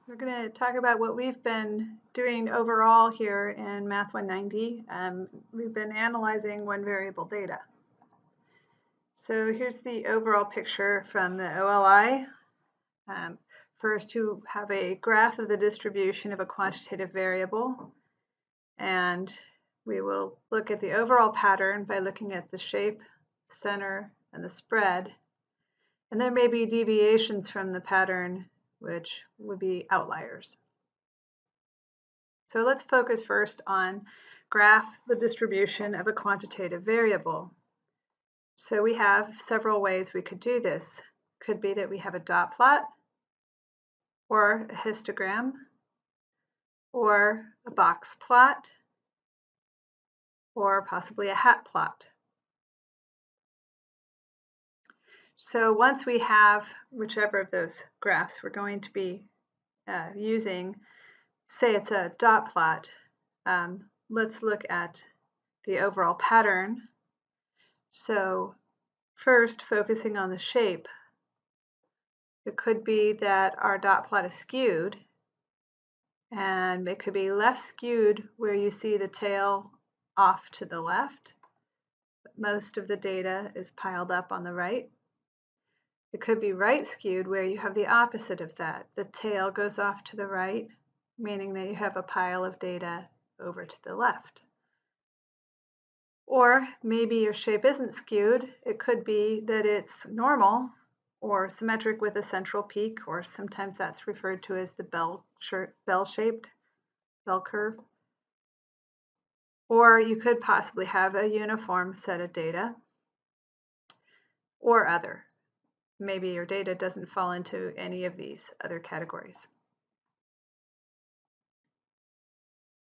We're going to talk about what we've been doing overall here in Math 190. We've been analyzing one variable data. So here's the overall picture from the OLI. First, you have a graph of the distribution of a quantitative variable, and we will look at the overall pattern by looking at the shape, center, and the spread. And there may be deviations from the pattern, which would be outliers. So let's focus first on graph the distribution of a quantitative variable. So we have several ways we could do this. Could be that we have a dot plot, or a histogram, or a box plot, or possibly a hat plot. So once we have whichever of those graphs we're going to be using, say it's a dot plot, let's look at the overall pattern. So first, focusing on the shape, it could be that our dot plot is skewed, and it could be left skewed where you see the tail off to the left. Most of the data is piled up on the right. It could be right skewed where you have the opposite of that. The tail goes off to the right, meaning that you have a pile of data over to the left. Or maybe your shape isn't skewed. It could be that it's normal or symmetric with a central peak, or sometimes that's referred to as the bell-shaped bell curve. Or you could possibly have a uniform set of data, or other. Maybe your data doesn't fall into any of these other categories.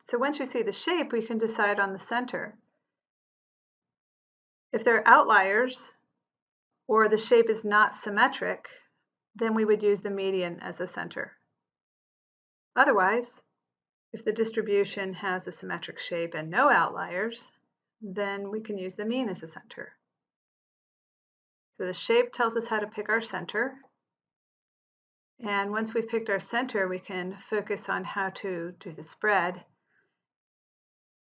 So once you see the shape, we can decide on the center. If there are outliers, or the shape is not symmetric, then we would use the median as a center. Otherwise, if the distribution has a symmetric shape and no outliers, then we can use the mean as a center. So the shape tells us how to pick our center. And once we've picked our center, we can focus on how to do the spread.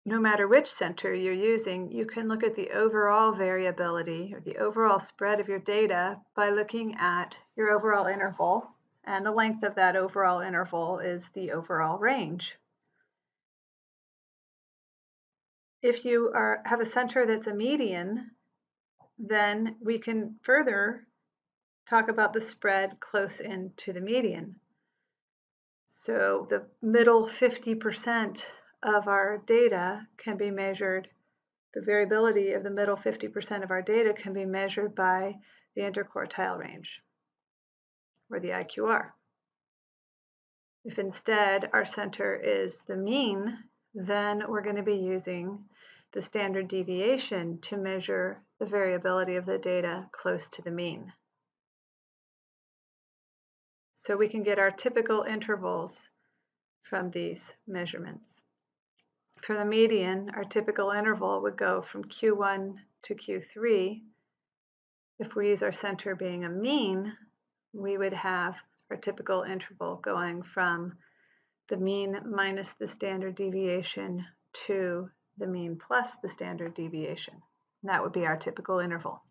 No matter which center you're using, you can look at the overall variability or the overall spread of your data by looking at your overall interval, and the length of that overall interval is the overall range. If you have a center that's a median, then we can further talk about the spread close in to the median. So the middle 50% of our data can be measured, the variability of the middle 50% of our data can be measured by the interquartile range, or the IQR. If instead our center is the mean, then we're going to be using the standard deviation to measure the variability of the data close to the mean. So we can get our typical intervals from these measurements. For the median, our typical interval would go from Q1 to Q3. If we use our center being a mean, we would have our typical interval going from the mean minus the standard deviation to the mean plus the standard deviation. And that would be our typical interval.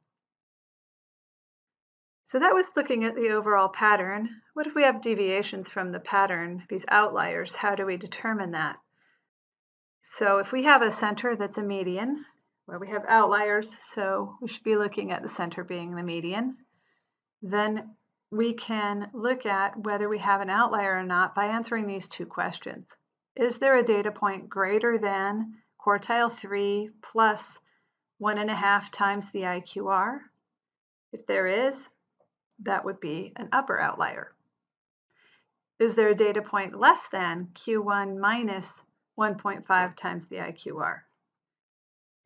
So that was looking at the overall pattern. What if we have deviations from the pattern, these outliers? How do we determine that? So if we have a center that's a median, where we have outliers, so we should be looking at the center being the median, then we can look at whether we have an outlier or not by answering these two questions. Is there a data point greater than quartile 3 plus 1.5 times the IQR? If there is, that would be an upper outlier. Is there a data point less than Q1 minus 1.5 times the IQR?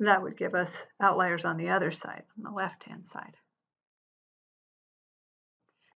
That would give us outliers on the other side, on the left-hand side.